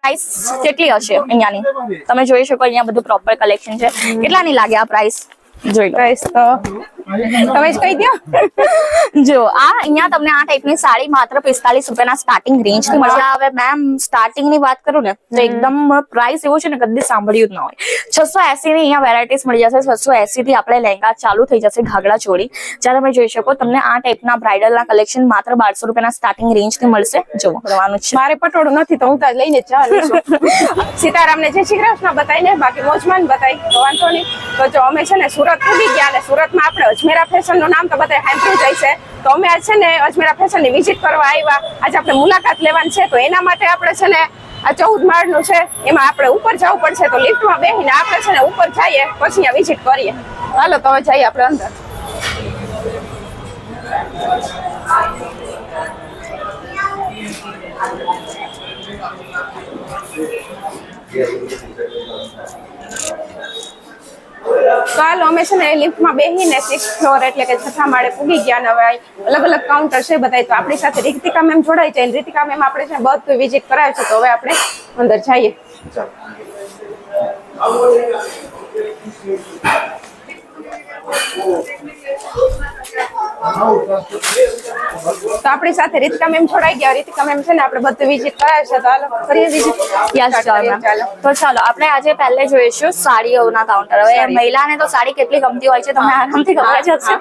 Price કેટલી હશે અહીંયાની? તમે જોઈ શકો અહીંયા બધું પ્રોપર કલેક્શન છે. કેટલાની લાગે આ પ્રાઇસ? જોઈ લો. પ્રાઇસ તો તમે જ કહી દો. જો આ અહીંયા તમને આ ટાઈપની સાડી માત્ર 45 રૂપિયાના સ્ટાર્ટિંગ રેન્જ થી મળશે. હવે મેમ સ્ટાર્ટિંગ ની વાત કરું ને તો એકદમ પ્રાઇસ એવો છે ને કદી સાંભળ્યું જ ના હોય. 680 ની અહીંયા વેરાયટીઝ મળી જશે. 680 થી આપણે લહેંગા ચાલુ થઈ જશે, ઘાઘરા ચોળી. જ્યારે તમે જોઈ શકો તમને આ ટાઈપના બ્રાઇડલ ના કલેક્શન માત્ર 1200 રૂપિયાના સ્ટાર્ટિંગ રેન્જ થી મળશે. જો કરવાનું છે, મારે પટોળું નથી તો હું તો લઈને ચાલું છું. સીતારામને જય શ્રી કૃષ્ણ બતાવીને બાકી મોજમાન બતાવી તો વાંધો નહીં. તો જો અમે છે ને સુરત ઉડી ગયા અને સુરતમાં આપણે અજમેરા ફેશન નું નામ તો બધા સાંભળ્યું જાય છે. તો અમે આજ છે ને અજમેરા ફેશન ની વિઝિટ કરવા આવ્યા. આજે આપણે મુલાકાત લેવાની છે. તો એના માટે આપણે છે ને આ 14 માળનું છે એમાં આપણે ઉપર જવું પડશે. તો લિફ્ટમાં બેસીને આપણે છે ને ઉપર જઈએ પછી અહીંયા વિઝિટ કરીએ. હાલો તો હવે જઈએ આપણે અંદર. તો હાલો અમે છે ને લિફ્ટમાં બેસીને 6th ફ્લોર એટલે કે 6થા માળે પૂગી ગયા. ને હવે અલગ અલગ કાઉન્ટર છે બધા. તો આપણી સાથે રીતિકા મેમ જોડાઈ જાય. રીતિકા મેમ આપણે છે બધું વિઝિટ કરાવે છે. તો હવે આપણે અંદર જઈએ. તો આપણી સાથે રીતિકા મેમ જોડાઈ ગયા. રીતિકા મેમ છે ને આપણે બધું વિઝિટ કરાવે છે. તો હાલો કરીએ વિઝિટ. તો ચાલો આપણે આજે પહેલે જોઈશું સાડીઓના કાઉન્ટર. હવે મહિલાને તો સાડી કેટલી ગમતી હોય છે તમને આરામથી ખબર જ હશે.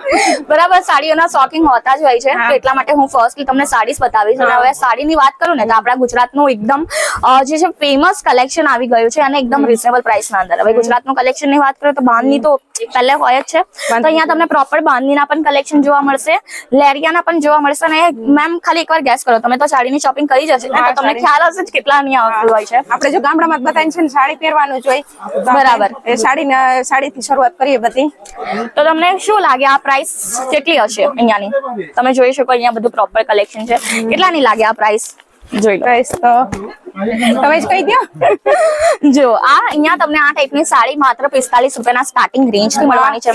બરાબર, સાડીઓના શોખીન હોતા જ હોય છે. તો એટલા માટે હું ફર્સ્ટલી તમને સાડીઝ બતાવીશ. અને હવે સાડીની વાત કરું ને તો આપણા ગુજરાતનું એકદમ જે છે ફેમસ કલેક્શન આવી ગયું છે અને એકદમ રિઝનેબલ પ્રાઇસના અંદર. હવે ગુજરાતનું કલેક્શનની વાત કરું તો બાંધની તો પહેલે હોય જ છે. તો અહીંયા તમને પ્રોપર બાંધનીના પણ કલેક્શન જોવા મળશે, લેરિયાના પણ જોવા મળશે. અને મેમ ખાલી એકવાર ગેસ કરો, તમે તો સાડીની શોપિંગ કરી જશે તો તમને ખ્યાલ હશે જ કેટલા અહીંયા આવતું હોય છે. આપણે જો ગામડામાં બતાવીને છે ને સાડી પહેરવાનું જ હોય. બરાબર, એ સાડીથી શરૂઆત કરીએ બધી. તો તમને શું લાગે આ પ્રાઇસ કેટલી હશે અહીંયાની? તમે જોઈ શકો અહીંયા બધું પ્રોપર કલેક્શન છે. કેટલાની લાગે આ પ્રાઇસ? જોઈ લો. પ્રાઇસ તો તમે જ કહી દો. જો આ અહીંયા તમને આ ટાઈપની સાડી માત્ર 45 રૂપિયાના સ્ટાર્ટિંગ રેન્જ થી મળવાની છે.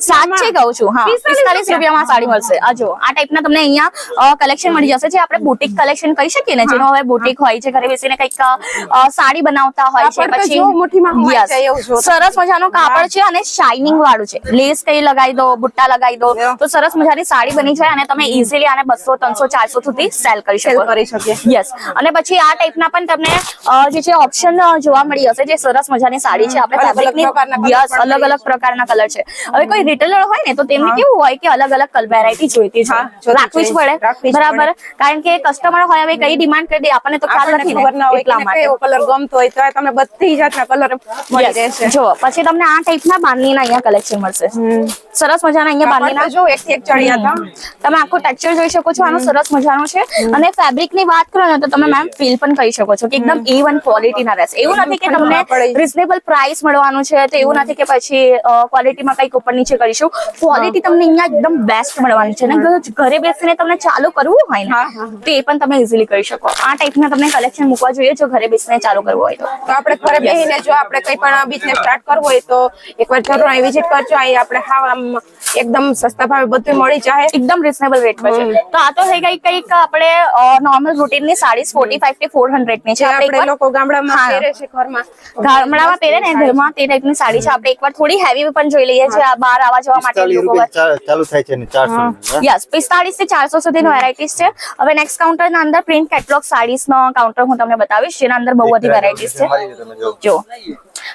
સાચે કહું છું, હા 45 રૂપિયામાં સાડી મળશે. આ જો આ ટાઈપના તમને અહીંયા કલેક્શન મળી જશે. જે આપણે બુટીક કલેક્શન કહી શકીએ ને, જેનો હવે બુટીક હોય છે, ઘરે બેસીને કઈક સાડી બનાવતા હોય છે. પછી સરસ મજાનું કાપડ છે અને શાઇનિંગ વાળું છે. લેસ કઈ લગાવી દો, બુટ્ટા લગાવી દો તો સરસ મજાની સાડી બની જાય અને તમે ઇઝીલી આને 200, 300, 400 સુધી સેલ કરી શકો. યસ. અને પછી આ ટાઈપના પણ તમને જે છે ઓપ્શન જોવા મળી હશે. જે સરસ મજાની સાડી છે. આપણે ફેબ્રિકની યસ અલગ અલગ પ્રકારના કલર છે. હવે કોઈ રિટેલર હોય ને તો તેમને કેવું હોય કે અલગ અલગ વેરાયટી જોઈતી છે, રાખવી જ પડે. બરાબર, કારણ કે કસ્ટમર હોય હવે કઈ ડિમાન્ડ કરી દે આપણને તો ખ્યાલ નથી ખબર ના હોય એટલા માટે કલર ગમતો હોય તો તમને બધી જાતના કલર મળી જશે. જો પછી તમને આ ટાઈપના બાંધણીના અહીંયા કલેક્શન મળશે. સરસ મજાના અહીંયા બાંધણીના જો એક ચડિયા હતા. તમે આખું ટેક્સચર જોઈ શકો છો. આનું સરસ મજાનું છે. અને ફેબ્રિકની વાત કરો ને તો તમે મેમ ફીલ પણ કહી શકો છો કે એકદમ A1 ક્વોલિટીના રહેશે. એવું નથી કે તમને રિઝનેબલ પ્રાઇસ મળવાનું છે તો એવું નથી કે પછી ક્વોલિટીમાં કંઈક ઉપર નીચે કરીશું. ક્વોલિટી તમને અહીંયા એકદમ બેસ્ટ મળવાની છે. ને ઘરે બેસીને તમને ચાલુ કરવું હોય ને તો એ પણ તમે ઇઝીલી કરી શકો. આ ટાઈપના તમને કલેક્શન મૂકવા જોઈએ જો ઘરે બેસીને ચાલુ કરવું હોય તો. આપણે ઘરે બેસીને જો આપણે કંઈ પણ બિઝનેસ સ્ટાર્ટ કરવો હોય તો એકવાર જરૂર અહીં વિઝિટ કરજો. અહીં આપણે આમ એકદમ સસ્તા ભાવે બધું મળી જાય, એકદમ રિઝનેબલ રેટ પર છે. તો આ તો થઈ ગઈ કંઈક આપણે નોર્મલ રૂટીનની સાડી 45 થી 400 ની છે. આપણે લોકો ગામડામાં પહેરે છે, ગામડામાં પહેરે ને ઘરમાં તે ટાઈપની સાડી છે. આપણે એકવાર થોડી હેવી પણ જોઈ લઈએ છે બહાર આવવા જવા માટે લોકો ચાલુ થાય છે ને 400. યસ, 45 થી 400 સુધીનો વેરાયટીઝ છે. હવે નેક્સ્ટ કાઉન્ટર ના અંદર પ્રિન્ટ કેટલોગ સાડીઝ નો કાઉન્ટર હું તમને બતાવીશ, જેના અંદર બહુ બધી વેરાયટીઝ છે. જો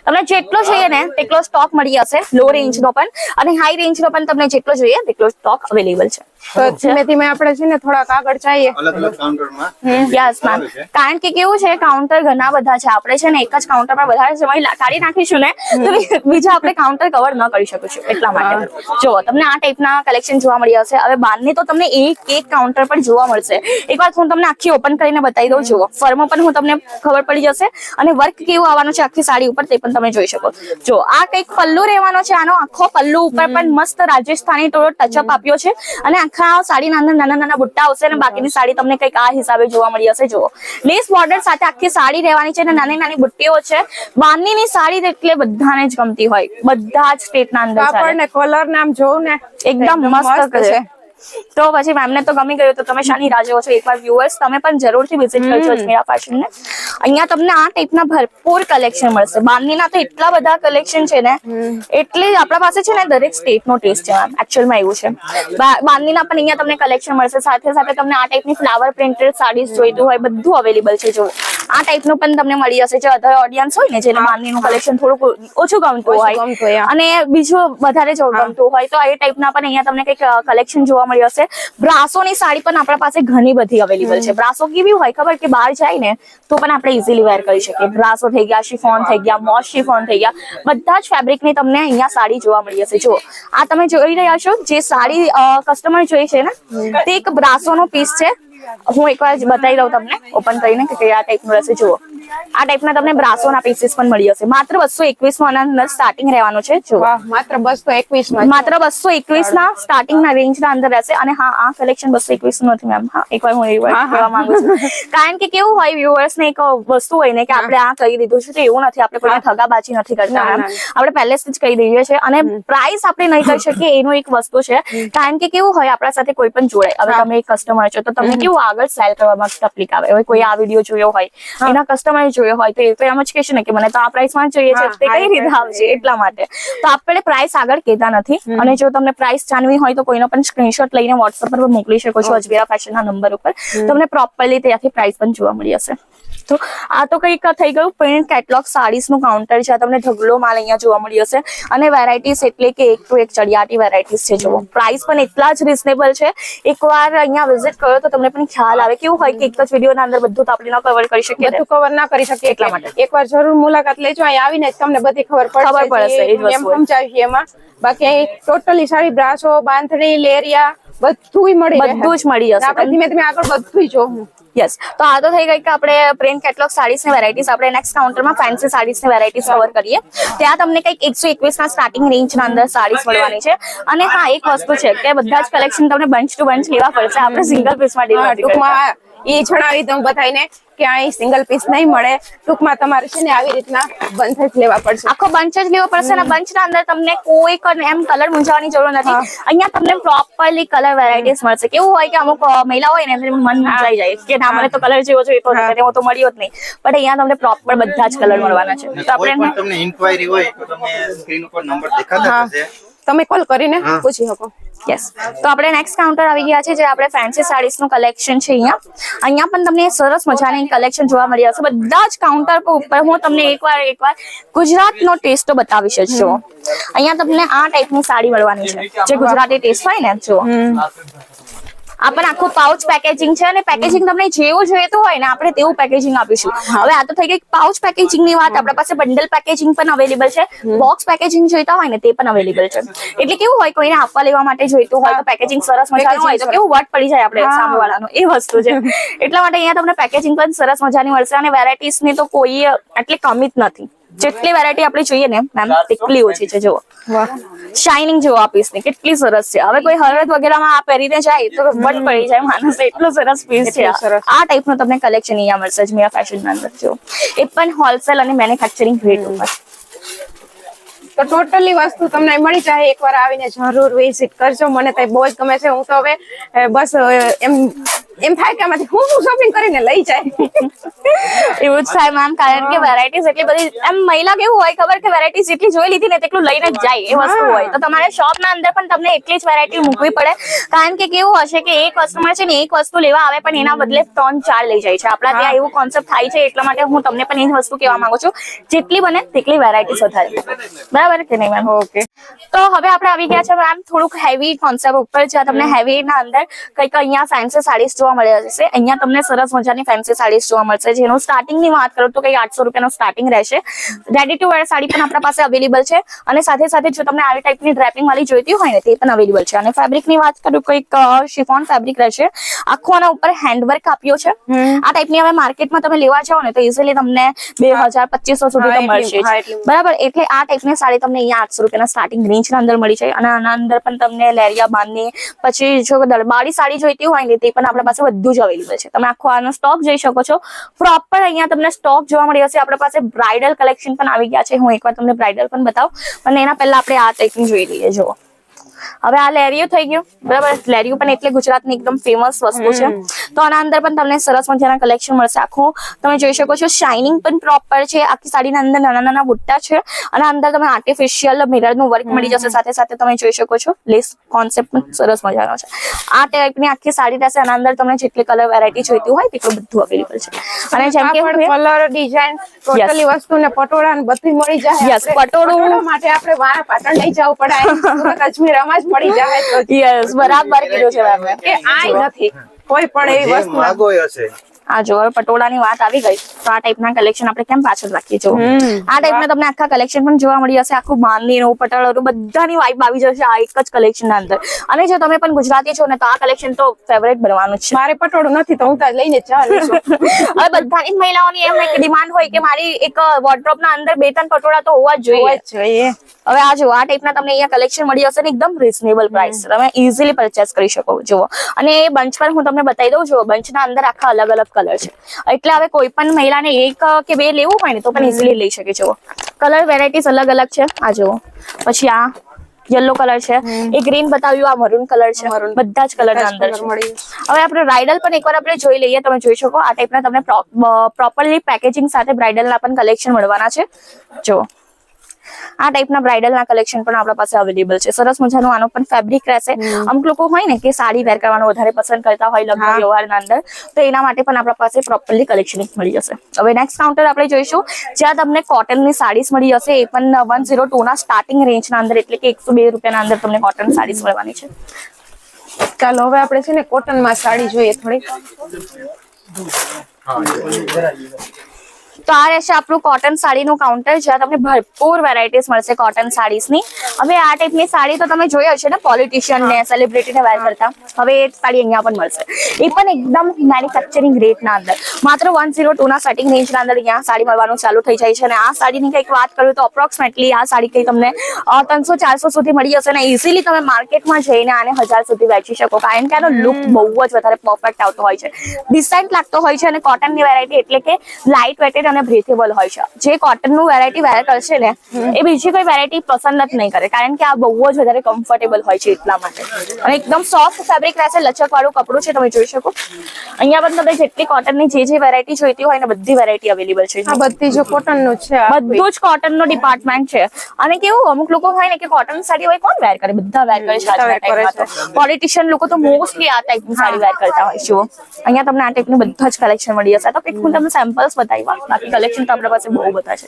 તમને જેટલો જોઈએ ને તેટલો સ્ટોક મળી જશે. લો રેન્જ નો પણ અને હાઈ રેન્જ નો પણ તમને જેટલો જોઈએ તેટલો સ્ટોક અવેલેબલ છે. તો ધીમે ધીમે આપણે છે ને થોડાક આગળ જઈએ. અલગ અલગ કાઉન્ટરમાં. યસ મેમ, કારણ કે કેવું છે કાઉન્ટર ઘણા બધા છે. આપણે છે ને એક જ કાઉન્ટર પર વધારે સમય કાઢી નાખીશું ને તો બીજા આપણે કાઉન્ટર કવર ન કરી શકીશું. એટલા માટે જો તમને આ ટાઈપના કલેક્શન જોવા મળી હશે. હવે બારની તો તમને એક કાઉન્ટર પર જોવા મળશે. એકવાર હું તમને આખી ઓપન કરીને બતાવી દઉં. જુઓ ફર્મો પણ હું તમને ખબર પડી જશે અને વર્ક કેવું આવવાનું છે આખી સાડી ઉપર તે પણ તમે જોઈ શકો. જો આ કંઈક પલ્લુ રહેવાનો છે. આનો આખો પલ્લુ ઉપર પણ મસ્ત રાજસ્થાની થોડો ટચઅપ આપ્યો છે અને આખા સાડીના અંદર નાના નાના બુટ્ટા આવશે અને બાકીની સાડી તમને કંઈક આ હિસાબે જોવા મળી હશે. જુઓ લેસ બોર્ડર સાથે આખી સાડી રહેવાની છે અને નાની નાની બુટ્ટીઓ છે. બાંધણીની સાડી એટલે બધાને જ ગમતી હોય, બધા જ સ્ટેટના અંદર આપણને કલર નામ જોઉં ને એકદમ મસ્ત છે. તો પછી મેમને તો ગમી ગયું, તો તમે શાની રાહ જોવો છો? એકવાર વ્યુઅર્સ તમે પણ જરૂરથી વિઝિટ કરજો અજમેરા ફેશન ને. અહીંયા તમને આ ટાઈપના ભરપૂર કલેક્શન મળશે. બાંધણીના તો એટલા બધા કલેક્શન છે ને, એટલે આપણા પાસે છે ને દરેક સ્ટેટ નો ટેસ્ટ છે મેમ. એકચ્યુઅલમાં એવું છે. બાંધણીના પણ અહીંયા તમને કલેક્શન મળશે. સાથે સાથે તમને આ ટાઈપની ફ્લાવર પ્રિન્ટેડ સાડીઝ જોઈતું હોય બધું અવેલેબલ છે. જો આ ટાઈપનું પણ તમને મળી જશે. જે અધર ઓડિયન્સ હોય ને, જેને બાંધણીનું કલેક્શન થોડુંક ઓછું ગમતું હોય અને બીજું વધારે ગમતું હોય, તો એ ટાઈપના પણ અહીંયા તમને કંઈક કલેક્શન જોવા મળી હશે. બ્રાસોની સાડી પણ આપણા પાસે ઘણી બધી અવેલેબલ છે. બ્રાસો કેવી હોય ખબર, કે બહાર જાય ને તો પણ આપણે ઇઝીલી વેર કરી શકીએ. બ્રાસો થઈ ગયા, શિફોન થઈ ગયા, મોસ શિફોન થઈ ગયા, બધા જ ફેબ્રિકની તમને અહીંયા સાડી જોવા મળી હશે. જો આ તમે જોઈ રહ્યા છો જે સાડી કસ્ટમર જોઈ છે ને, તે એક બ્રાસોનો પીસ છે. હું એકવાર બતાવી દઉં તમને ઓપન કરીને કે કયા ટાઈપનું રહેશે. જુઓ આ ટાઈપના તમને બ્રાસોના પીસીસ પણ મળી હશે. માત્ર 221 માં આના અંદર સ્ટાર્ટિંગ રહેવાનું છે. જો માત્ર 221 માં, માત્ર 221 ના સ્ટાર્ટિંગ ના રેન્જ ના અંદર રહેશે. અને હા, આ કલેક્શન 221 નું નથી મેમ. હા, એકવાર હું એ કહેવા માંગુ છું, કારણ કે કેવું હોય વ્યુઅર્સ ને એક વસ્તુ હોય ને કે આપણે આ કહી દીધું છે, તો એવું નથી. આપણે કોઈને ઠગાબાજી નથી કરતા મેમ. આપણે પહેલેથી જ કહી દઈએ છીએ. અને પ્રાઇસ આપણે નહીં કહી શકીએ એનું એક વસ્તુ છે, કારણ કે કેવું હોય આપણા સાથે કોઈ પણ જોડે. હવે તમે એક કસ્ટમર છો તો તમને કેવું આગળ સેલ કરવામાં તકલીફ આવે. હવે કોઈ આ વિડીયો જોયો હોય, એના કસ્ટમર જોયો હોય, તો એ તો એમ જ કહેશે ને કે મને તો આ પ્રાઇસમાં જોઈએ છે, તે કઈ રીતે આવશે. એટલા માટે તો આપણે પ્રાઇસ આગળ કહેતા નથી. અને જો તમને પ્રાઇસ જાણવી હોય તો કોઈનો પણ સ્ક્રીનશોટ લઈને વોટ્સએપ પર મોકલી શકો છો અજમેરા ફેશનના નંબર ઉપર. તમને પ્રોપરલી ત્યાંથી પ્રાઇસ પણ જોવા મળી હશે. તો આ તો કંઈક થઈ ગયું પ્રિન્ટ કેટલોગ સાડીઝનું કાઉન્ટર છે. તમને ઢગલો માલ અહીંયા જોવા મળી હશે. અને વેરાયટીઝ એટલે કે એક તો એક ચડિયાતી વેરાયટીઝ છે. જુઓ પ્રાઇસ પણ એટલા જ રિઝનેબલ છે. એકવાર અહીંયા વિઝિટ કરો તો તમને પણ ખ્યાલ આવે. કેવું હોય કે એક જ વિડીયોના અંદર બધું તો આપણે કવર કરી શકીએ, બધું કવર ના કરી શકીએ. એટલા માટે એકવાર જરૂર મુલાકાત લેજો. અહીં આવીને તમને બધી ખબર પડશે. એમ સમજાવીએ એમાં. બાકી ટોટલી સાડી, બ્રાસો, બાંધણી, લેરિયા બધું જ મળી જશે. આપણે ધીમે ધીમે આગળ બધું જોવું. યસ, તો આ તો થઈ ગઈ કે આપણે પ્રિન્ટ કેટલોગ સાડીઝની વેરાયટીઝ. આપણે નેક્સ્ટ કાઉન્ટરમાં ફેન્સી સાડીઝની વેરાયટીઝ કવર કરીએ. ત્યાં તમને કંઈક 121 ના સ્ટાર્ટિંગ રેન્જના અંદર સાડીઝ મળવાની છે. અને હા, એક વસ્તુ છે કે બધા જ કલેક્શન તમને બંચ ટુ બંચ લેવા પડશે. આપણે સિંગલ પીસમાં ડીલ નથી કરતા. એ જણાવી દઉં બધાને કે અહીં સિંગલ પીસ નહીં મળે. ટૂંકમાં તમારે છે ને આવી રીતના બંચ જ લેવા પડશે. આખો બંચ જ લેવો પડશે. અને બંચના અંદર તમને કોઈ એમ કલર મૂંઝાવાની જરૂર નથી. અહીંયા તમને પ્રોપરલી કલર વેરાયટીઝ મળશે. કેવું હોય કે અમુક મહિલા હોય ને એમને મન મૂંઝાઈ જાય કે ના, મને તો કલર જેવો જોઈએ તો મળ્યો જ નહીં. બટ અહીંયા તમને પ્રોપર બધા જ કલર મળવાના છે. તો આપણે તમને ઇન્ક્વાયરી હોય તો તમે સ્ક્રીન ઉપર નંબર દેખાતા હશે, તમે કોલ કરીને પૂછી શકો. યસ, તો આપણે નેક્સ્ટ કાઉન્ટર આવી ગયા છે જે આપણે ફેન્સી સાડીઝ નું કલેક્શન છે. અહીંયા પણ તમને સરસ મજાની કલેક્શન જોવા મળી હશે. બધા જ કાઉન્ટર પર ઉપર હું તમને એકવાર ગુજરાતનો ટેસ્ટ તો બતાવીશ જ. જો અહીંયા તમને આ ટાઈપની સાડી મળવાની છે જે ગુજરાતી ટેસ્ટ હોય ને. જો આ પણ આખું પાઉચ પેકેજિંગ છે. અને પેકેજિંગ તમને જેવું જોઈતું હોય ને આપણે તેવું પેકેજિંગ આપીશું. હવે આ તો થઈ ગઈ પાઉચ પેકેજિંગ ની વાત. આપણા પાસે બંડલ પેકેજિંગ પણ અવેલેબલ છે. બોક્સ પેકેજિંગ જોઈતા હોય ને તે પણ અવેલેબલ છે. એટલે કેવું હોય કોઈને આપવા લેવા માટે જોઈતું હોય તો પેકેજિંગ સરસ મજાનું હોય તો કેવું વટ પડી જાય આપણે સામેવાળાનો, એ વસ્તુ છે. એટલા માટે અહીંયા તમને પેકેજિંગ પણ સરસ મજાની મળશે. અને વેરાયટીઝ ની તો કોઈ એટલી કમી જ નથી. જેટલી વેરાયટી આપણે જોઈએ ને મેમ તેટલી ઓછી છે. જુઓ શાઇનિંગ જેવો આ પીસ ની કેટલી સરસ છે. હવે કોઈ હળદ વગેરેમાં આ પહેરીને જાય તો વટ પડી જાય માણસ. એટલો સરસ પીસ છે. આ ટાઈપનું તમને કલેક્શન અહીંયા મળશે અજમેરા ફેશન ના અંદર. જો એ પણ હોલસેલ અને મેન્યુફેક્ચરિંગ રેટ ઉપર. તો ટોટલી વસ્તુ તમને મળી જાય. એકવાર આવીને જરૂર વિઝિટ કરજો. મને તો બહુ જ ગમે છે. હું તો હવે બસ એમ થાય કે આમાંથી હું શોપિંગ કરીને લઈ જાય. એવું જ થાય મેમ, કારણ કે વેરાયટીઝ એટલી બધી. એમ મહિલા કેવું હોય ખબર કે વેરાયટીઝ જેટલી જોઈ લીધી ને તેટલું લઈને જ જાય એ વસ્તુ હોય. તો તમારે શોપ ના અંદર પણ તમને એટલી જ વેરાયટી મૂકવી પડે. કારણ કે કેવું હશે કે એક કસ્ટમર છે ને એક વસ્તુ લેવા આવે પણ એના બદલે 3-4 લઈ જાય છે. આપણા ત્યાં એવું કોન્સેપ્ટ થાય છે. એટલા માટે હું તમને પણ એ વસ્તુ કહેવા માંગુ છું, જેટલી બને તેટલી વેરાયટીઝ વધારે. બરાબર કે નહીં મેમ? ઓકે, તો હવે આપણે આવી ગયા છે મેમ થોડુંક હેવી કોન્સેપ્ટ ઉપર. જ્યાં તમને હેવી ના અંદર કંઈક અહીંયા ફેન્સી સાડીઝ જોવા મળે છે. અહીંયા તમને સરસ મજાની ફેન્સી સાડીઝ જોવા મળશે. જેનું સ્ટાર્ટિંગ ની વાત કરું તો કંઈક 800 રૂપિયાનો સ્ટાર્ટિંગ રહેશે. રેડી ટુ વેર સાડી પણ આપણા પાસે અવેલેબલ છે. અને સાથે સાથે જો તમને આવી ટાઈપની ડ્રેપિંગ વાળી જોઈતી હોય ને તે પણ અવેલેબલ છે. અને ફેબ્રિક ની વાત કરું કંઈક શિફોન ફેબ્રિક રહેશે. આખું આના ઉપર હેન્ડવર્ક આપ્યો છે. આ ટાઈપની હવે માર્કેટમાં તમે લેવા જાઓ ને તો ઇઝીલી તમને 2000-2500 સુધી તો મળશે. બરાબર, એટલે આ ટાઈપની સાડી તમને અહીંયા 800 રૂપિયાના સ્ટાર્ટિંગ રેન્જ ના અંદર મળી જાય. અને આના અંદર પણ તમને લેરિયા બાંધની પછી જો દરબારી સાડી જોઈતી હોય ને તે પણ આપણા પાસે બધું જ અવેલેબલ છે. તમે આખો આનો સ્ટોક જોઈ શકો છો. પ્રોપર અહીંયા તમને સ્ટોક જોવા મળી હશે. આપણા પાસે બ્રાઇડલ કલેક્શન પણ આવી ગયા છે. હું એકવાર તમને બ્રાઇડલ પણ બતાવું, પણ એના પહેલા આપણે આ ટાઈપની જોઈ લઈએ. જો હવે આ લેરિયું થઈ ગયું બરાબર. લેરિયું પણ એટલે ગુજરાતની એકદમ ફેમસ વસ્તુ છે. તો આના અંદર પણ તમને સરસ મજાના કલેક્શન મળશે. આખું તમે જોઈ શકો છો શાઇનિંગ પણ પ્રોપર છે. આખી સાડીના અંદર નાના નાના બુટ્ટા છે અને અંદર તમે આર્ટિફિશિયલ મિરર નું વર્ક મળી જશે. સાથે સાથે તમે જોઈ શકો છો લેસ કોન્સેપ્ટ પણ સરસ મજાનો છે. આ ટાઈપની આખી સાડી રહેશે. આના અંદર તમને જેટલી કલર વેરાયટી જોઈતી હોય તેટલું બધું અવેલેબલ છે. અને જેમ કે કલર ડિઝાઇન ટોટલી વસ્તુ ને પટોળા ને બધી મળી જાય. યસ, પટોળું માટે આપણે વારા પાટણ લઈ જવું પડે. સુરત અજમેરમાં જ મળી જાય. યસ, બરાબર કીધું છે મેમ. કે આય નથી કોઈ પણ એવી જે વસ્તુ માંગો એ હશે. આ જો હવે પટોળાની વાત આવી ગઈ તો આ ટાઈપના કલેક્શન આપણે કેમ પાછળ રાખીએ છો. આ ટાઈપના તમને આખા કલેક્શન પણ જોવા મળી જશે. આખું બાંધણીનું પટોળાનું બધાની વાઇબ આવી જશે આ એક જ કલેક્શન ના અંદર. અને જો તમે પણ ગુજરાતી છો ને તો આ કલેક્શન તો ફેવરેટ બનવાનું છે. મારે પટોળું નથી તો હું તાજ લઈને ચાલું છું. હવે બધાની જ મહિલાઓની એમ એક ડિમાન્ડ હોય કે મારી એક વોર્ડરોબ ના અંદર 2-3 પટોળા તો હોવા જ જોઈએ. હવે આ જો આ ટાઈપના તમને અહીંયા કલેક્શન મળી જશે ને એકદમ રીઝનેબલ પ્રાઇસ. તમે ઇઝીલી પરચેસ કરી શકો. જુઓ અને એ બંચ પર હું તમને બતાવી દઉં છું. બંચના અંદર આખા અલગ અલગ કલર છે એટલે હવે કોઈ પણ મહિલાને એક કે બે લેવું હોય ને તો પણ ઇઝીલી લઈ શકે. જુઓ કલર વેરાયટીઝ અલગ અલગ છે. આ જુઓ પછી આ યલો કલર છે, એ ગ્રીન બતાવ્યું, આ મરૂન કલર છે. બધા જ કલર ના અંદર છે. હવે આપણે બ્રાઇડલ પણ એકવાર આપણે જોઈ લઈએ. તમે જોઈ શકો આ ટાઈપના તમને પ્રોપરલી પેકેજિંગ સાથે બ્રાઇડલના પણ કલેક્શન મળવાના છે. જો આ ટાઈપના બ્રાઇડલ ના કલેક્શન પણ આપણા પાસે અવેલેબલ છે. સરસ મજાનું આનો પણ ફેબ્રિક રહેશે. અમુક લોકો હોય ને કે સાડી વેર કરવાનું વધારે પસંદ કરતા હોય લગ્ન વ્યવહારના અંદર, તો એના માટે પણ આપણા પાસે પ્રોપરલી કલેક્શન મળી જશે. હવે નેક્સ્ટ કાઉન્ટર આપણે જોઈશું જ્યાં તમને કોટનની સાડીઝ મળી જશે. એ પણ 102 ના સ્ટાર્ટિંગ રેન્જના અંદર એટલે કે 102 રૂપિયાના અંદર તમને કોટન સાડીઝ મળવાની છે. ચાલો હવે આપણે છે ને કોટનમાં સાડી જોઈએ થોડી. તો આ રહેશે આપણું કોટન સાડીનું કાઉન્ટર જ્યાં તમને ભરપૂર વેરાયટીઝ મળશે કોટન સાડીઝની. હવે આ ટાઈપની સાડી તો તમે જોઈ હશે ને પોલિટિશિયન ને સેલિબ્રિટીને વેર કરતા. હવે એ સાડી અહીંયા પણ મળશે. એ પણ એકદમ મેન્યુફેક્ચરિંગ રેટના અંદર માત્ર 102 ના સ્ટાર્ટિંગ રેન્જના અંદર અહીંયા સાડી મળવાનું ચાલુ થઈ જાય છે. અને આ સાડીની કંઈક વાત કરું તો અપ્રોક્સિમેટલી આ સાડી કંઈ તમને 300-400 સુધી મળી જશે. અને ઇઝીલી તમે માર્કેટમાં જઈને આને 1000 સુધી વેચી શકો. કારણ કે આનો લુક બહુ જ વધારે પરફેક્ટ આવતો હોય છે, ડિસેન્ટ લાગતો હોય છે. અને કોટનની વેરાયટી એટલે કે લાઇટ વેટેડ અને બ્રીથેબલ હોય છે. જે કોટનનું વેરાયટી વેર કરશે ને એ બીજી કોઈ વેરાયટી પસંદ જ નહીં કરે. કારણ કે આ બહુ જ વધારે કમ્ફર્ટેબલ હોય છે એટલા માટે. અને એકદમ સોફ્ટ ફેબ્રિક રહેશે. લચક વાળું કપડું છે. તમે જોઈ શકો અહીંયા પણ તમે જેટલી કોટનની જે વેરાયટી જોઈતી હોય ને બધી વેરાયટી અવેલેબલ છે. આ બધી જો કોટનનું છે, બધું જ કોટનનો ડિપાર્ટમેન્ટ છે. અને કેવું અમુક લોકો હોય ને કે કોટન સાડી હોય કોણ વેર કરે, બધા વેર કરે છે. પોલિટિશિયન લોકો તો મોસ્ટલી આ ટાઈપની સાડી વેર કરતા હોય છે. અહીંયા તમને આ ટાઈપનું બધા જ કલેક્શન મળી જશે. તો હું તમને સેમ્પલ્સ બતાવી. બાકી કલેક્શન તો આપણા પાસે બહુ બધા છે.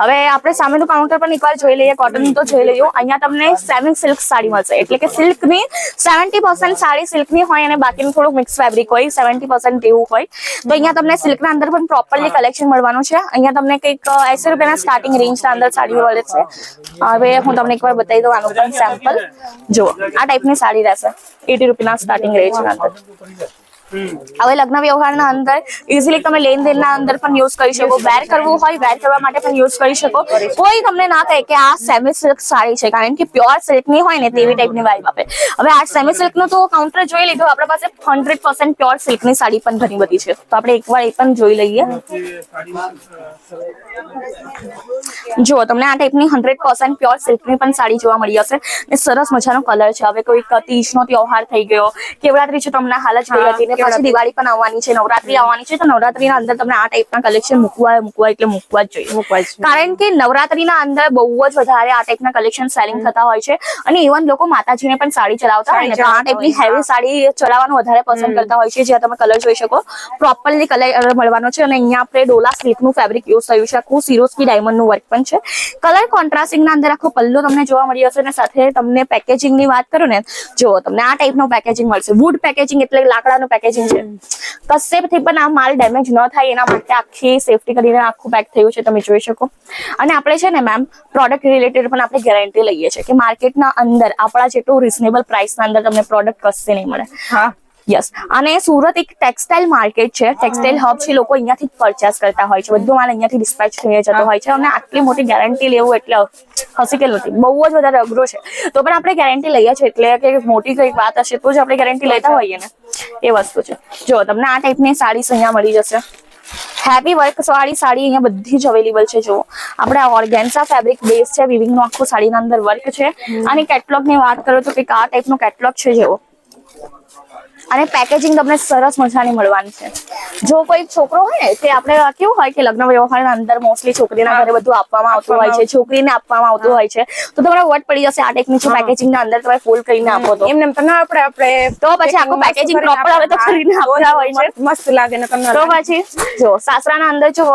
હવે આપણે સામેનું કાઉન્ટર પણ એકવાર જોઈ લઈએ. કોટન તો જોઈ લઈએ. અહીંયા તમને સેમી સિલ્ક સાડી મળશે. એટલે કે સિલ્કની 70% સાડી સિલ્કની હોય અને બાકીનું થોડું મિક્સ ફેબ્રિક હોય, 70% એવું હોય. તો અહીંયા તમને સિલ્કના અંદર પણ પ્રોપરલી કલેક્શન મળવાનું છે. અહીંયા તમને કંઈક 80 રૂપિયાના સ્ટાર્ટિંગ રેન્જના અંદર સાડીઓ મળે છે. હવે હું તમને એકવાર બતાવી દઉં આનું પણ સેમ્પલ. જુઓ આ ટાઈપની સાડી રહેશે 80 રૂપિયાના સ્ટાર્ટિંગ રેન્જના અંદર. હવે લગ્ન વ્યવહારના અંદર ઇઝીલી તમે લેનદેનના અંદર પણ યુઝ કરી શકો. વેર કરવું હોય વેર કરવા માટે પણ યુઝ કરી શકો. કોઈ તમને ના કહે કે આ સેમી સિલ્ક સાડી છે, કારણ કે પ્યોર સિલ્કની હોય ને તેવી ટાઈપની વાઇબ આપે. હવે આ સેમી સિલ્કનું તો કાઉન્ટર જોઈ લીધું. આપણા પાસે 100% પ્યોર સિલ્કની સાડી પણ ઘણી બધી છે. તો આપણે એકવાર એ પણ જોઈ લઈએ. જુઓ તમને આ ટાઈપની 100% પ્યોર સિલ્કની પણ સાડી જોવા મળી જશે. ને સરસ મજાનો કલર છે. હવે કોઈ તીજનો ત્યોહાર થઈ ગયો, કેવડાત્રી છે, તમને હાલ જ ગઈ હતી, પછી દિવાળી પણ આવવાની છે, નવરાત્રી આવવાની છે. તો નવરાત્રીના અંદર તમને આ ટાઈપના કલેક્શન મૂકવા જ જોઈએ. કારણ કે નવરાત્રીના અંદર બહુ જ વધારે આ ટાઈપના કલેક્શન સેલિંગ થતા હોય છે. અને ઇવન લોકો માતાજીને પણ સાડી ચડાવતા હોય ને તો આ ટાઈપની હેવી સાડી ચડાવવાનું વધારે પસંદ કરતા હોય છે. જ્યાં તમે કલર જોઈ શકો પ્રોપરલી કલર મળવાનો છે. અને અહીંયા આપણે ડોલા સિલ્કનું ફેબ્રિક યુઝ થયું છે. આખું સિરોસ્કી ડાયમંડનું વર્ક પણ છે. કલર કોન્ટ્રાસ્ટિંગના અંદર આખો પલ્લો તમને જોવા મળી જશે. અને સાથે તમને પેકેજિંગની વાત કરું ને, જો તમને આ ટાઈપનું પેકેજિંગ મળશે. વુડ પેકેજિંગ એટલે લાકડાનું પેકેજિંગ છે. કશેથી પણ આ માલ ડેમેજ ન થાય એના માટે આખી સેફટી કરીને આખું પેક થયું છે. તમે જોઈ શકો. અને આપણે છે ને મેમ પ્રોડક્ટ રિલેટેડ પણ આપણે ગેરંટી લઈએ છીએ કે માર્કેટના અંદર આપણા જેટલું રિઝનેબલ પ્રાઇસના અંદર તમને પ્રોડક્ટ કશે નહીં મળે. યસ. અને સુરત એક ટેક્સટાઇલ માર્કેટ છે, ટેક્સટાઇલ હબ છે. લોકો અહીંયાથી પરચેસ કરતા હોય છે. બધું માલ અહીંયાથી ડિસ્પેચ થઈ જતો હોય છે. અને આટલી મોટી ગેરંટી લેવું એટલે હસીકેલ નથી, બહુ જ વધારે અઘરું છે. તો પણ આપણે ગેરંટી લઈએ છીએ. એટલે કે મોટી કઈ વાત હશે તો જ આપણે ગેરંટી લેતા હોઈએ ને, એ વસ્તુ છે. જો તમને આ ટાઈપની સાડીઝ અહીંયા મળી જશે. હેવી વર્ક વાળી સાડી અહીંયા બધી જ અવેલેબલ છે. જો આપણે ઓર્ગેન્ઝા ફેબ્રિક બેઝ છે, વિવિંગ નું આખું સાડીના અંદર વર્ક છે. અને કેટલોગ ની વાત કરો તો કંઈક આ ટાઈપ નું કેટલોગ છે. જેવો અને પેકેજિંગ તમને સરસ મજાની મળવાની છે. જો કોઈ છોકરો હોય ને તે આપણે કેવું હોય કે લગ્ન વ્યવહારના અંદર મોસ્ટલી છોકરીના ઘરે બધું આપવામાં આવતું હોય છે, છોકરીને આપવામાં આવતું હોય છે, તો તમને વટ પડી જશે આ ટેકનિક પેકેજિંગ ના અંદર તમે ફૂલ કરીને આપો તો એમને તો ના આપણે તો પછી આખું પેકેજિંગ પ્રોપર આવે તો કરીને આપતા હોય છે. મસ્ત લાગે ને તમને તો પછી જો સાસરાના અંદર જો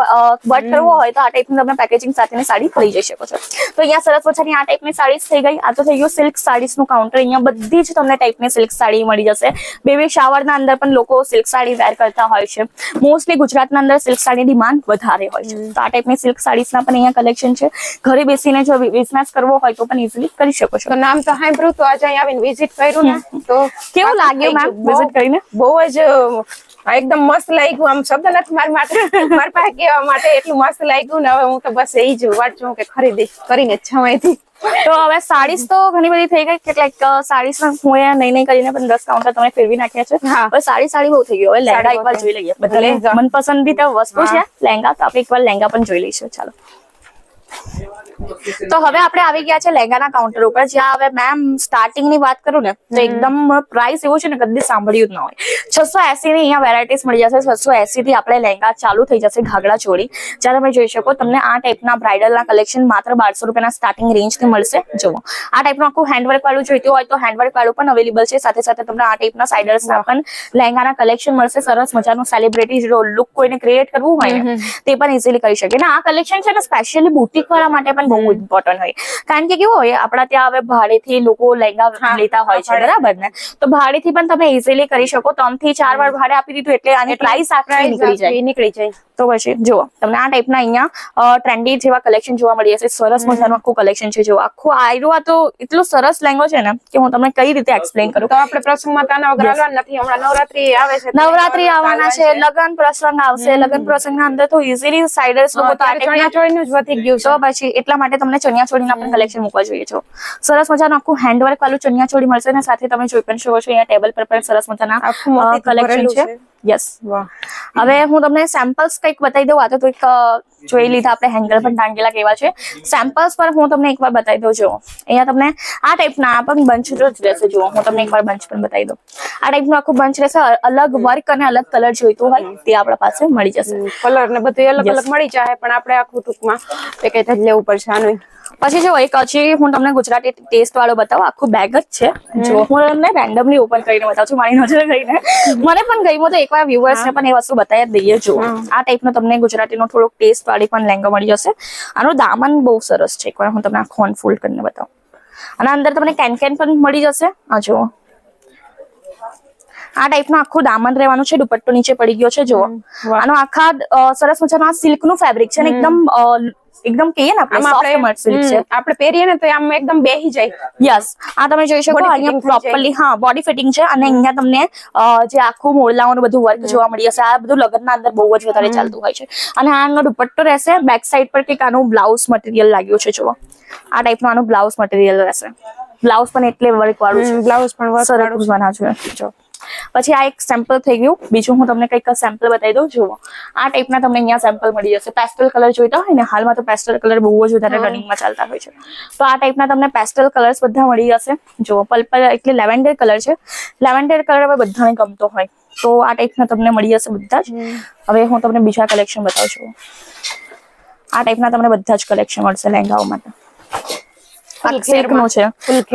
વટ કરવો હોય તો આ ટાઈપનું તમે પેકેજિંગ સાથેની સાડી લઈ જઈ શકો છો. તો અહીંયા સરસ મજાની આ ટાઈપની સાડીઝ થઈ ગઈ. આ તો થઈ ગયું સિલ્ક સાડીઝ નું કાઉન્ટર. અહીંયા બધી જ તમને ટાઈપની સિલ્ક સાડી મળી જશે. બેબી શાવરના અંદર પણ લોકો સિલ્ક સાડી વેર કરતા હોય છે. મોસ્ટલી ગુજરાતના અંદર સિલ્ક સાડી ડિમાન્ડ વધારે હોય છે. તો આ ટાઈપની સિલ્ક સાડીઝના પણ અહીંયા કલેક્શન છે. ઘરે બેસીને જો બિઝનેસ કરવો હોય તો પણ ઇઝીલી કરી શકો છો. તો નામ તો સાંભળ્યું તો આજે અહીં આવીને વિઝિટ કર્યું ને તો કેવું લાગ્યું મેમ વિઝિટ કરીને? બહુ જ એકદમ મસ્ત લાગ્યું. આમ શબ્દ નથી મારી પાસે કહેવા માટે, એટલું મસ્ત લાગ્યું ને હવે હું તો બસ એ જ વાટ જોઉં કે ખરીદી કરીને જ છવાયથી. તો હવે સાડીઝ તો ઘણી બધી થઈ ગઈ કે લાઈક સાડીઝ હું નહીં કરીને પણ 10 કાઉન્ટર તમે ફેરવી નાખ્યા છે. હવે સાડી બહુ થઈ ગયું. હવે લહેંગા એકવાર જોઈ લઈએ. બધા મનપસંદ વસ્તુ છે લહેંગા, તો આપણે એકવાર લહેંગા પણ જોઈ લઈશું. ચાલો તો હવે આપણે આવી ગયા છે લહેંગાના કાઉન્ટર ઉપર, જ્યાં હવે મેમ સ્ટાર્ટિંગ ની વાત કરું ને તો એકદમ પ્રાઇસ એવું છે ને કદી સાંભળ્યું જ ન હોય. 680 ની અહીંયા વેરાયટીઝ મળી જશે. 680 થી આપણે લહેંગા ચાલુ થઈ જશે, ઘાઘરા ચોળી. જ્યારે તમે જોઈ શકો તમને આ ટાઈપના બ્રાઇડલના કલેક્શન માત્ર 1200 રૂપિયાના સ્ટાર્ટિંગ રેન્જ થી મળશે. જુઓ આ ટાઈપનું આખું હેન્ડવર્ક વાળું જોઈતું હોય તો હેન્ડવર્ક વાળું પણ અવેલેબલ છે. સાથે સાથે તમને આ ટાઈપના સાઇડર્સના પણ લહેંગાના કલેક્શન મળશે. સરસ મજાનું સેલિબ્રિટી લુક કોઈને ક્રિએટ કરવું હોય ને તે પણ ઇઝીલી કરી શકે. અને આ કલેક્શન છે ને સ્પેશિયલી બુટીક વાળા માટે પણ બહુ ઇમ્પોર્ટન્ટ હોય. કારણ કે કેવું હોય આપણા ત્યાં હવે ભાડેથી લોકો લહેંગા લેતા હોય છે, બરાબર ને? તો ભાડેથી પણ તમે ઇઝીલી કરી શકો. 3 થી 4 વાર ભાડે આપી દીધું એટલે આની પ્રાઇસ આખી નીકળી જાય. તો પછી જુઓ તમને આ ટાઈપના અહીંયા ટ્રેન્ડી જેવા કલેક્શન જોવા મળી જશે. સરસ મજાનું આખું કલેક્શન છે. જો આખું આયરો આ તો એટલો સરસ લહેંગો છે ને કે હું તમને કઈ રીતે એક્સપ્લેન કરું. તો આપણે પ્રસંગમાં તાના વગર નથી. હમણાં નવરાત્રી આવે છે, નવરાત્રી આવવાના છે, લગ્ન પ્રસંગ આવશે. લગ્ન પ્રસંગના અંદર તો ઇઝીલી સાઇડર્સ લોકો તો ચણિયા ચોળીનું જ વધી ગયું છે. તો પછી એટલા માટે તમને ચણિયા ચોળીના પણ કલેક્શન મૂકવા જોઈએ છો. સરસ મજાનું આખું હેન્ડવર્ક વાળું ચણિયા ચોળી મળશે ને સાથે તમે જોઈ પણ શકો છો અહીંયા ટેબલ પર પણ સરસ મજાના કલેક્શન છે. યસ, હવે હું તમને સેમ્પલ્સ કંઈક બતાવી દઉં. આ તો કંઈક જોઈ લીધા આપણે હેંગર પણ ટાંગેલા કેવા છે. સેમ્પલ્સ પર હું તમને એકવાર બતાવી દઉં. જો અહીંયા તમને આ ટાઈપના આ પણ બંચ જ રહેશે. જો હું તમને એકવાર બંચ પણ બતાવી દઉં. આ ટાઈપનું આખું બંચ રહેશે. અલગ વર્ક અને અલગ કલર જોઈતું હોય તે આપણા પાસે મળી જશે. કલર ને બધું અલગ અલગ મળી જાય, પણ આપણે આખું ટૂંકમાં પેકેજ જ લેવું પડશે આનું. પછી જો એક હજી હું તમને ગુજરાતી ટેસ્ટ વાળો બતાવું. આખું બેગ જ છે. જો હું તમને રેન્ડમલી ઓપન કરીને બતાવું છું મારી નજર ગઈને. મને પણ ગઈ તો એકવાર વ્યુઅર્સ ને પણ એ વસ્તુ બતાવી જ દઈએ. જો આ ટાઈપનો તમને ગુજરાતીનો થોડોક ટેસ્ટ વાળી પણ લહેંગો મળી જશે. આનું દામન બહુ સરસ છે. એકવાર હું તમને આખો અનફોલ્ડ કરીને બતાવું. અને અંદર તમને કેન પણ મળી જશે. આ જુઓ આ ટાઈપનું આખું દામન રહેવાનું છે. દુપટ્ટો નીચે પડી ગયો છે. જુઓ આનો આખા સરસ મજાનો સિલ્ક નું ફેબ્રિક છે ને એકદમ કહીએ ને આપણે સોફ્ટ મટીરિયલ છે. આપણે પહેરીએ ને તો આમ એકદમ બેહી જાય. યસ, આ તમે જોઈ શકો અહીંયા પ્રોપરલી બોડી ફિટિંગ છે. અને અહીંયા તમને જે આખું મોરલાઓનું બધું વર્ક જોવા મળી જશે. આ બધું લગ્નના અંદર બહુ જ વધારે ચાલતું હોય છે. અને આનો દુપટ્ટો રહેશે. બેક સાઈડ પર કંઈક આનું બ્લાઉઝ મટીરિયલ લાગ્યું છે. જુઓ આ ટાઈપનું આનું બ્લાઉઝ મટીરિયલ રહેશે. બ્લાઉઝ પણ એટલે વર્ક વાળું છે. બ્લાઉઝ પણ સરસ બનાવ્યું છે. જો પછી આ એક સેમ્પલ થઈ ગયું. બીજું હું તમને કંઈક સેમ્પલ બતાવી દઉં. જુઓ આ ટાઈપના તમને અહીંયા સેમ્પલ મળી જશે. પેસ્ટલ કલર જોઈતા હોય ને, હાલમાં તો પેસ્ટલ કલર બહુ જ વધારે રનિંગમાં ચાલતા હોય છે. તો આ ટાઈપના તમને પેસ્ટલ કલર્સ બધા મળી જશે. જુઓ પર્પલ એટલે લેવેન્ડર કલર છે. લેવેન્ડર કલર હવે બધાને ગમતો હોય તો આ ટાઈપના તમને મળી જશે બધા જ. હવે હું તમને બીજા કલેક્શન બતાવું છું. આ ટાઈપના તમને બધા જ કલેક્શન મળશે લહેંગાઓ માટે. સિલ્ક નું છે.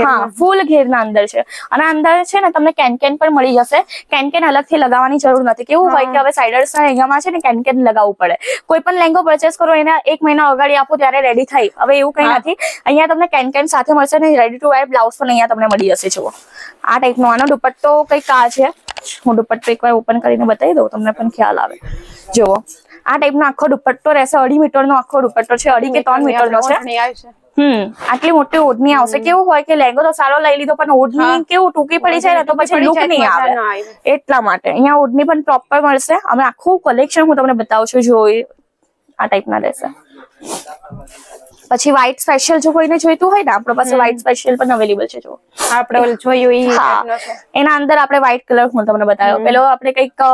હા, ફૂલ ઘેરના અંદર છે. અને અંદર છે ને તમને કેન પણ મળી જશે. કેન અલગથી લગાવવાની જરૂર નથી. કેવું હોય કે હવે સાઇડર્સ ના લહેંગામાં છે ને કેન લગાવવું પડે. કોઈ પણ લહેંગો પરચેસ કરો એના 1 મહિના અગાડી આપો ત્યારે રેડી થાય. હવે એવું કઈ નથી. અહીંયા તમને કેન સાથે મળશે ને રેડી ટુ વેર બ્લાઉઝ પણ અહીંયા તમને મળી જશે. જુઓ આ ટાઈપનો આનો દુપટ્ટો કંઈક આ છે. હું દુપટ્ટો એકવાર ઓપન કરીને બતાવી દઉં તમને પણ ખ્યાલ આવે. જુઓ આ ટાઈપનો આખો દુપટ્ટો રહેશે. 2.5 મીટરનો આખો દુપટ્ટો છે. 2.5 કે 3 મીટરનો છે. આટલી મોટી ઓઢણી આવશે. કેવું હોય કે લહેંગો તો સારો લઈ લીધો પણ ઓઢણી કેવું ટૂંકી પડી જાય ને તો પછી લુક નહીં આવે. એટલા માટે અહીંયા ઓઢણી પણ પ્રોપર મળશે. અમે આખું કલેક્શન હું તમને બતાવું છું. જો આ ટાઈપના રહેશે. પછી વ્હાઈટ સ્પેશિયલ જો કોઈને જોઈતું હોય ને આપણા પાસે વ્હાઈટ સ્પેશિયલ પણ અવેલેબલ છે જો આપણે ઓલું જોયું ઈ હા ટાઈપનો છે. એના અંદર આપણે વ્હાઈટ કલર હું તમને બતાવ્યો પેલો આપણે કંઈક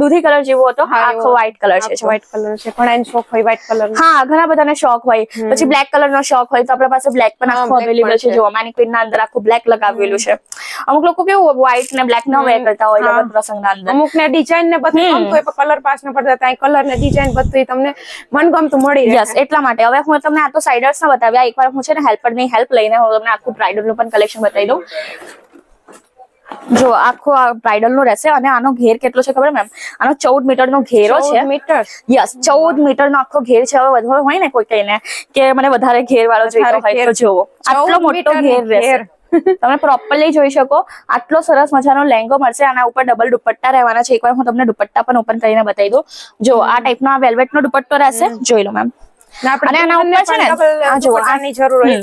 દૂધી કલર જેવો હતો આખો વ્હાઈટ કલર છે જો. વ્હાઈટ કલર છે. ઘણાને શોખ હોય વ્હાઈટ કલર. હા ઘણા બધાને શોખ હોય પછી બ્લેક કલર નો શોખ હોય તો આપણા પાસે બ્લેક પણ આખું black અવેલેબલ પણ છે જો મેનિક્વિન ના અંદર આખું બ્લેક લગાવેલું છે. અમુક લોકો કેવું વ્હાઈટ ને બ્લેક ન વેર કરતા હોય લગ્ન પ્રસંગના અંદર. અમુક ને ડિઝાઇન ને બધું ગમતું હોય પણ કલર પાસ ન પડતા ત્યાં કલર ને ડિઝાઇન બધું તમને મનગમતું મળી રહે. યસ એટલા માટે હવે હું તમને આ તો સાઇડર્સ ના બતાવ્યા એકવાર હું છે ને હેલ્પર ની હેલ્પ લઈને હું તમને આખું બ્રાઇડલ નું પણ કલેક્શન બતાવી દઉં. જો આખો આ બ્રાઇડલ નું રહેશે અને આનો ઘેર કેટલો છે ખબર મેમ આનો 14 મીટર નો ઘેરો છે. 14 મીટર. યસ 14 મીટર નો આખો ઘેર છે. હવે વધુ હોય ને કોઈ કઈને કે મને વધારે ઘેર વાળો જોઈતો હોય તો જોવો આટલો મોટો ઘેર રહેશે. તમે પ્રોપરલી જોઈ શકો આટલો સરસ મજાનો લેંગો મળશે આના ઉપર ડબલ દુપટ્ટા રહેવાના છે. એકવાર હું તમને દુપટ્ટા પણ ઓપન કરીને બતાવી દઉં. જો આ ટાઈપનો આ વેલ્વેટ નો દુપટ્ટો રહેશે જોઈ લો મેમ. અને આના ઉપર છે ને આ જો આની જરૂર હોય.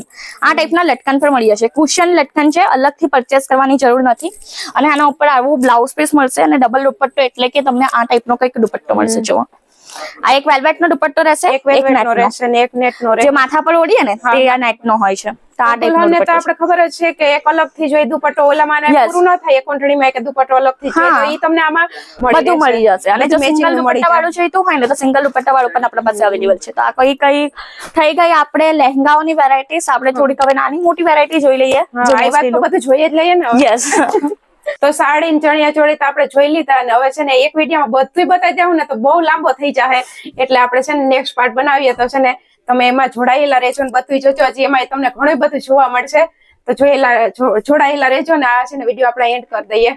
આ ટાઈપના લટકન પણ મળી જશે. કુશન લટકન છે અલગથી પરચેસ કરવાની જરૂર નથી અને આના ઉપર આવું બ્લાઉઝ પીસ મળશે અને ડબલ દુપટ્ટો એટલે કે તમને આ ટાઈપનો કંઈક દુપટ્ટો મળશે જો આ એક વેલ્વેટ નો દુપટ્ટો રહેશે એક વેલ્વેટ નો રહેશે ને એક નેટ નો રહેશે. જે માથા પર ઓઢીએ ને તે આ નેટ નો હોય છે. તો આ ટાઈપનો દુલ્હનને તો દુપટ્ટો આપણે ખબર જ છે કે એક અલગ થી જોઈ દુપટ્ટો ઓલામાં ને Yes. પૂરું ન થાય એક કોન્ટ્રીમાં કે દુપટ્ટો અલગ થી જોઈએ તો ઈ તમને આમાં બધું મળી જશે અને જો matching સિંગલ મળી દુપટ્ટા વાળું જોઈતું હોય ને તો સિંગલ દુપટ્ટા વાળું પણ આપણા પાસે અવેલેબલ છે. તો આ કઈ થઈ ગઈ આપણે લહેંગાઓની વેરાયટીઝ. આપણે થોડીક હવે નાની મોટી વેરાયટી જોઈ લઈએ. આ વાત તો બધું જોઈએ જ લઈએ ને હવે. યસ તો સાડી ને ચણિયા ચોળી તો આપણે જોઈ લીધા અને હવે છે ને એક વિડીયોમાં બધું બતાવી દેવું ને તો બહુ લાંબો થઈ જાય એટલે આપણે છે ને નેક્સ્ટ પાર્ટ બનાવીએ તો છે ને તમે એમાં જોડાયેલા રહેજો ને બધું જોજો હજી એમાં તમને ઘણું બધું જોવા મળશે તો જોડાયેલા રહેજો ને આ છે ને વિડીયો આપણે એન્ડ કરી દઈએ.